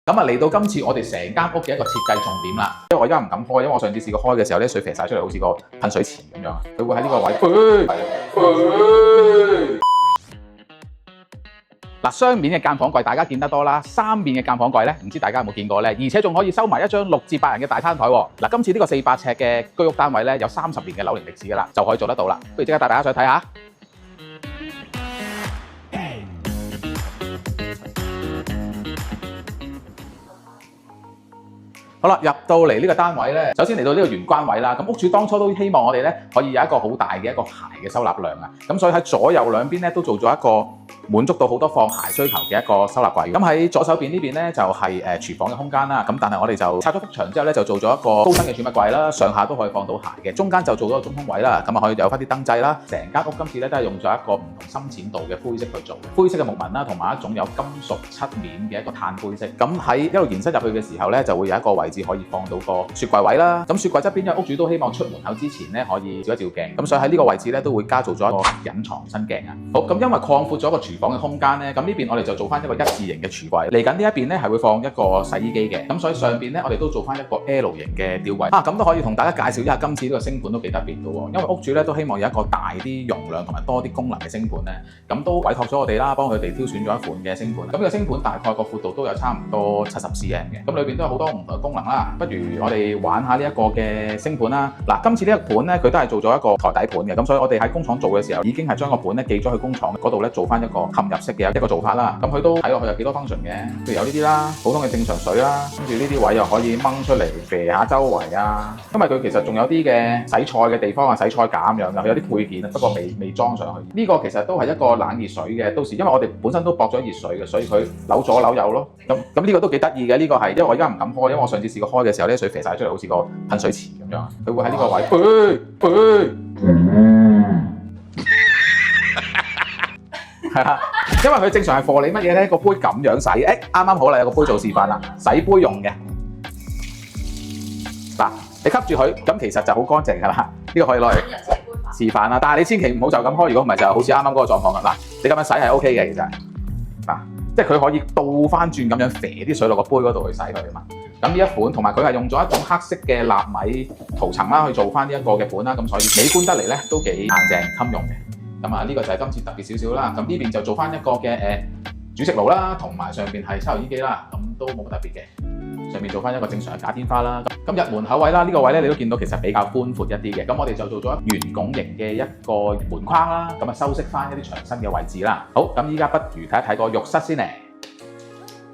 咁啊嚟到今次我哋成間屋嘅一個設計重點啦，因為我而家唔敢開，因為我上次試過開嘅時候咧，水飛晒出嚟，好似個噴水池咁樣。佢會喺呢個位。嗱，雙面嘅間房櫃大家見得多啦，三面嘅間房櫃咧，唔知大家有冇見過咧？而且仲可以收埋一張6至8人嘅大餐台喎。嗱，今次呢個400尺嘅居屋單位咧，有30年嘅樓齡歷史噶啦，就可以做得到啦。不如即刻帶大家上去睇下。好啦，入到嚟呢個單位咧，首先嚟到呢個玄關位啦。咁屋主當初都希望我哋咧可以有一個好大嘅一個鞋嘅收納量啊。咁所以喺左右兩邊咧都做咗一個滿足到好多放鞋需求嘅一個收納櫃。咁喺左手邊呢邊咧就係廚房嘅空間啦。咁但係我哋就拆咗幅牆之後咧，就做咗一個高身嘅儲物櫃啦，上下都可以放到鞋嘅。中間就做咗個中空位啦，咁啊可以有翻啲燈掣啦。成間屋今次咧都係用咗一個唔同深淺度嘅灰色去做，灰色嘅木紋啦，同埋一種有金屬漆面嘅一個碳灰色。咁喺一路延伸入去嘅時候咧，就會有一個位置可以放到個雪櫃位啦。咁雪櫃側邊，因為屋主都希望出門口之前咧可以照一照鏡，咁所以喺呢個位置咧都會加做咗一個隱藏身鏡啊。好，咁因為擴闊咗個廚房嘅空間咧，咁呢邊我哋就做翻一個一字形嘅櫥櫃。嚟緊呢一邊咧係會放一個洗衣機嘅，咁所以上邊咧我哋都做翻一個 L 型嘅吊櫃啊。咁都可以同大家介紹一下今次呢個星盤都幾特別嘅喎，因為屋主咧都希望有一個大啲容量同埋多啲功能嘅星盤咧，咁都委託咗我哋啦，幫佢哋挑選咗一款嘅星盤。咁呢個星盤大概個闊度都有差唔多70 cm 嘅，咁裏邊都有好多唔同嘅功能啦。不如我哋玩下呢一個嘅星盤啦。嗱，今次呢個盤咧，佢都係做咗一個台底盤嘅，咁所以我哋喺工廠做嘅時候，已經係將個盤咧寄咗去工廠嗰度咧，做翻一個嵌入式嘅一個做法啦。咁佢都睇落去有幾多 function 嘅，譬如有呢啲啦，普通嘅正常水啦，跟住呢啲位又可以掹出嚟肥下周圍啊。因為佢其實仲有啲嘅洗菜嘅地方啊，洗菜架咁樣嘅，佢有啲配件，不過未裝上去。呢個其實都係一個冷熱水嘅，到時因為我哋本身都駁咗熱水嘅，所以佢扭左扭右咯。咁呢個都幾得意嘅，呢個係因為我而家唔敢開，因為我上次試過開嘅時候咧，水飛晒出嚟，好似個噴水池咁樣。佢會喺呢個位，係啦，因為佢正常係貨你乜嘢咧？個杯咁樣洗，啱啱好啦，有個杯做示範啦，洗杯用嘅。嗱，你吸住佢，咁其實就好乾淨㗎啦。呢個可以攞嚟示範啦，但係你千祈唔好就咁開，如果唔係就好似啱啱嗰個狀況㗎。嗱，你咁樣洗係 OK 嘅，其實嗱，即係佢可以倒翻轉咁樣肥啲水落個杯嗰度去洗佢啊嘛。咁呢一款同埋佢係用咗一種黑色嘅納米塗層啦，去做翻呢一個嘅盤啦，咁所以美觀得嚟咧都幾硬淨襟用嘅。咁啊，呢個就係今次特別少少啦。咁呢邊就做翻一個嘅煮食爐啦，同埋上邊係抽油煙機啦，咁都冇乜特別嘅。上面做翻一個正常嘅假天花啦。咁入門口位啦，呢個位咧你都見到其實比較寬闊一啲嘅。咁我哋就做咗圓拱形嘅一個門框啦，咁啊修飾翻一啲牆身嘅位置啦。好，咁依家不如睇一睇個浴室先嚟。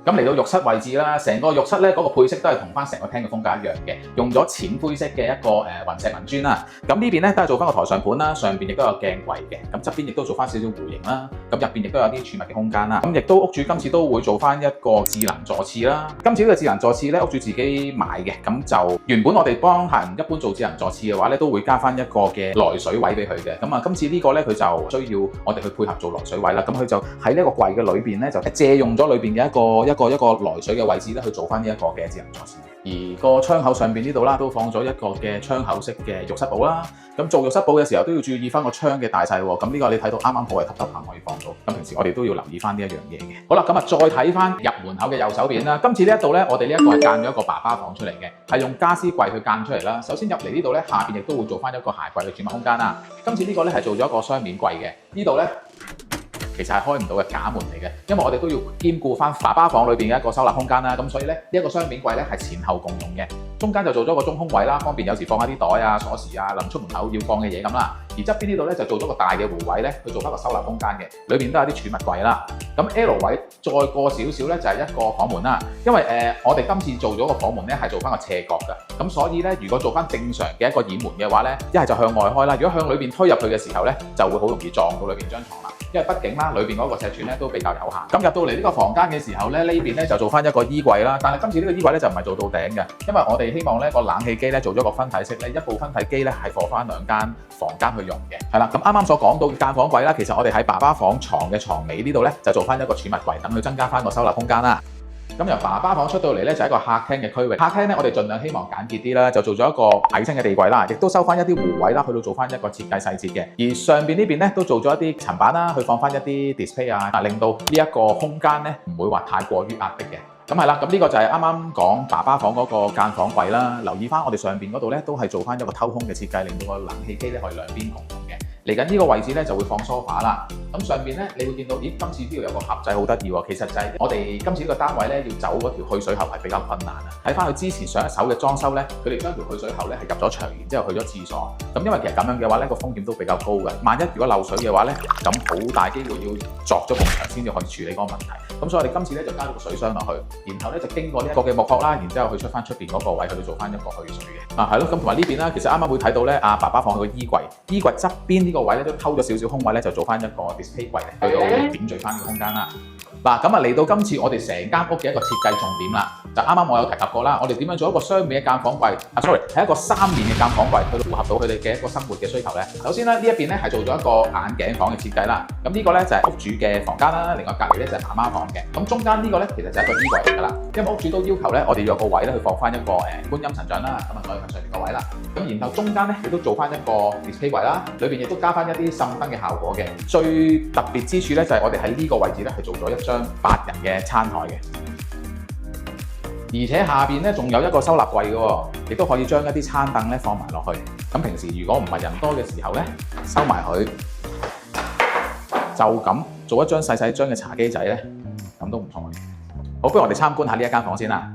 咁嚟到浴室位置啦，成個浴室咧嗰個配色都係同翻成個廳嘅風格一樣嘅，用咗淺灰色嘅一個雲石紋磚啦。咁呢邊咧都係做翻個台上盤啦，上邊亦都有鏡櫃嘅，咁側邊亦都做翻少少弧形啦。咁入邊亦都有啲儲物嘅空間啦。咁亦都屋主今次都會做翻一個智能座廁啦。今次呢個智能座廁咧，屋主自己買嘅，咁就原本我哋幫客人一般做智能座廁嘅話咧，都會加翻一個嘅來水位俾佢嘅。咁啊，今次呢個咧佢就需要我哋去配合做來水位啦。咁佢就喺呢個櫃嘅裏邊咧，就借用咗裏邊嘅一個來水嘅位置咧，去做翻呢一個嘅智能座廁。而個窗口上邊呢度啦，都放咗一個嘅窗口式嘅浴室寶啦。咁做浴室寶嘅時候都要注意翻個窗嘅大細喎。咁呢個你睇到啱啱好係揼下可以放到。咁平時我哋都要留意翻呢一樣嘢嘅。好啦，咁啊再睇翻入門口嘅右手邊啦。今次呢一度咧，我哋呢一個係間咗一個爸爸房出嚟嘅，係用家私櫃去間出嚟啦。首先入嚟呢度咧，下邊亦都會做翻一個鞋櫃嘅儲物空間啦。今次呢個咧係做咗一個雙面櫃嘅，呢度咧其實係開唔到嘅假門嚟嘅，因為我哋都要兼顧翻爸爸房裏邊嘅一個收納空間啦。咁所以咧，呢一個雙面櫃咧係前後共用嘅，中間就做咗個中空位啦，方便有時放下啲袋啊、鎖匙啊、臨出門口要放嘅嘢咁啦。而側邊呢度咧就做咗個大嘅弧位咧，去做翻個收納空間嘅，裏邊都有啲儲物櫃啦。咁 L 位再過少少咧就係一個房門啦，因為我哋今次做咗個房門咧係做翻個斜角㗎，咁所以咧如果做翻正常嘅一個掩門嘅話咧，一係就向外開啦，如果向裏邊推入去嘅時候咧，就會好容易撞到裏邊張床啦。因為畢竟啦，裏邊嗰個尺寸咧都比較有限。咁入到嚟呢個房間嘅時候咧，呢邊咧就做翻一個衣櫃啦。但係今次呢個衣櫃咧就唔係做到頂嘅，因為我哋希望咧個冷氣機咧做咗個分體式咧，一部分體機咧係放翻兩間房間去用嘅。係啦，咁啱啱所講到嘅間房櫃啦，其實我哋喺爸爸房床嘅床尾呢度咧就做翻一個儲物櫃，等佢增加翻個收納空間啦。咁由爸爸房出到嚟咧就係一個客廳嘅區域。客廳咧我哋盡量希望簡潔啲啦，就做咗一個矮身嘅地櫃啦，亦都收翻一啲弧位啦，去到做翻一個設計細節嘅。而上邊呢邊咧都做咗一啲層板啦，去放翻一啲 display 啊，令到呢一個空間咧唔會話太過於壓迫嘅。咁係啦，咁呢個就係啱啱講爸爸房嗰個間房櫃啦。留意翻我哋上邊嗰度咧，都係做翻一個偷空嘅設計，令到個冷氣機咧可以兩邊共用嘅。嚟緊呢個位置咧就會放梳化啦。咁上邊咧你會見到，咦，今次呢度有個盒仔好得意喎。其實就係我哋今次呢個單位咧要走嗰條去水喉係比較困難啊。睇翻佢之前上一手嘅裝修咧，佢哋將條去水喉咧係入咗牆，然之後去咗廁所。咁因為其實咁樣嘅話咧個風險都比較高嘅。萬一如果漏水嘅話咧，咁好大機會要鑿咗埲牆先至可以處理嗰個問題。咁所以我哋今次咧就加咗個水箱落去，然後咧就經過呢一個嘅木殼啦，然之後去出翻出邊嗰個位去做翻一個去水嘅。係咯，咁同埋呢邊啦，其實啱啱會睇到咧，爸爸放佢個衣櫃，衣櫃側邊呢個位咧都偷咗少少空位咧，就做翻一個 display 櫃嚟，去到點綴翻個空間啦。嗱，咁啊嚟到今次我哋成間屋嘅一個設計重點啦，就啱啱我有提及過啦，我哋點樣做一個雙面嘅間房櫃？sorry， 係一個三面嘅間房櫃，去到符合到佢哋嘅一個生活嘅需求咧。首先咧，呢一邊咧係做咗一個眼鏡房嘅設計啦。咁呢個咧就係屋主嘅房間啦，另外隔離咧就係媽媽房嘅。咁中間呢個咧其實就係一個衣櫃嚟㗎啦，因為屋主都要求咧，我哋要有個位咧去放翻一個觀音神像啦，咁啊所以喺上面個位啦。咁然後中間咧亦都做翻一個 display 櫃啦，裏邊亦都加翻一啲滲燈嘅效果嘅。最特別之處咧就係我哋喺呢個位置咧係做咗一張8人嘅餐台嘅，而且下邊咧仲有一個收納櫃嘅喎，亦都可以將一啲餐凳咧放埋落去。咁平時如果唔係人多嘅時候咧，收埋佢，就咁做一張細細張嘅茶几仔咧，咁都唔錯嘅。好，不如我哋參觀下呢一間房先啦。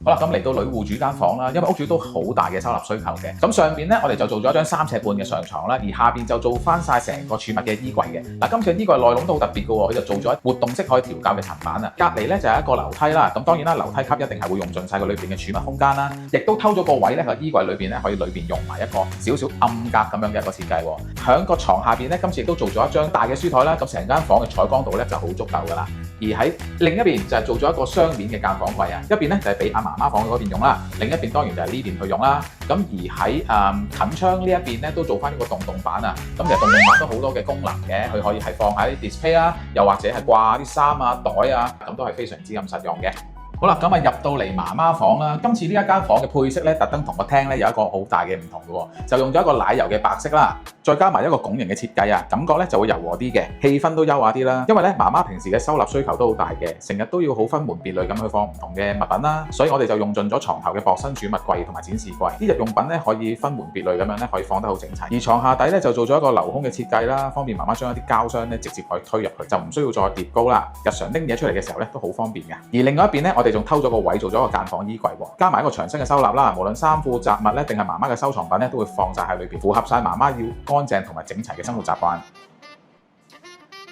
好啦，咁嚟到女戶主間房啦，因為屋主都好大嘅收納需求嘅。咁上邊咧，我哋就做咗一張3尺半嘅上床啦，而下邊就做翻晒成個儲物嘅衣櫃嘅。嗱，今次嘅衣櫃內籠都好特別嘅喎，佢就做咗活動式可以調校嘅層板啊。隔離咧就係一個樓梯啦，咁當然啦，樓梯級一定係會用盡晒佢裏邊嘅儲物空間啦，亦都偷咗個位咧喺衣櫃裏邊咧可以裏邊用埋一個少少暗格咁樣嘅一個設計喎。響個床下邊咧，今次亦都做咗一張大嘅書枱啦，咁成間房嘅採光度咧就好足夠㗎啦。而喺另一邊就係做咗一個雙面嘅間房櫃啊，一邊咧就係俾阿媽媽房嗰邊用啦，另一邊當然就係呢邊去用啦。咁而喺近窗呢一邊咧都做翻呢個洞洞板啊，咁其實洞洞板都好多嘅功能嘅，佢可以係放喺啲 display 啦，又或者係掛啲衫啊、袋啊，咁都係非常之咁實用嘅。好啦，咁啊入到嚟媽媽房啦。今次呢一間房嘅配色咧，特登同個廳咧有一個好大嘅唔同嘅喎，就用咗一個奶油嘅白色啦，再加埋一個拱形嘅設計啊，感覺咧就會柔和啲嘅，氣氛都優雅啲啦。因為咧媽媽平時嘅收納需求都好大嘅，成日都要好分門別類咁去放唔同嘅物品啦，所以我哋就用盡咗床頭嘅薄身儲物櫃同埋展示櫃，啲日用品咧可以分門別類咁樣咧可以放得好整齊。而床下底咧就做咗一個留空嘅設計啦，方便媽媽將一啲膠箱咧直接可以推入去，就唔需要再疊高啦。日常拎嘢出嚟嘅時候咧都好方便嘅。而另外一邊咧，我哋仲偷咗個位做咗個間房衣櫃喎，加埋一個長身嘅收納啦，無論衫褲雜物咧定係媽媽嘅收藏品咧都會放晒喺裏邊，符合晒媽媽要乾淨同埋整齊嘅生活習慣。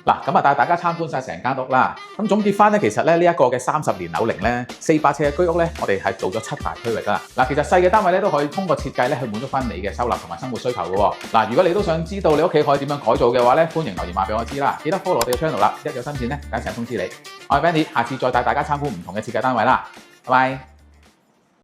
嗱，咁啊帶大家參觀晒成間屋啦。咁總結翻咧，其實咧呢一個嘅30年樓齡咧400尺嘅居屋咧，我哋係做咗7大區域啦。嗱，其實細嘅單位咧都可以通過設計咧去滿足翻你嘅收納同埋生活需求嘅喎。嗱，如果你都想知道你屋企可以點樣改造嘅話咧，歡迎留言話俾我知啦。記得 follow 我哋嘅 channel 啦，一有新片咧，梗係通知你。我係 Benny，下次再帶大家參觀唔同嘅設計單位啦。拜拜。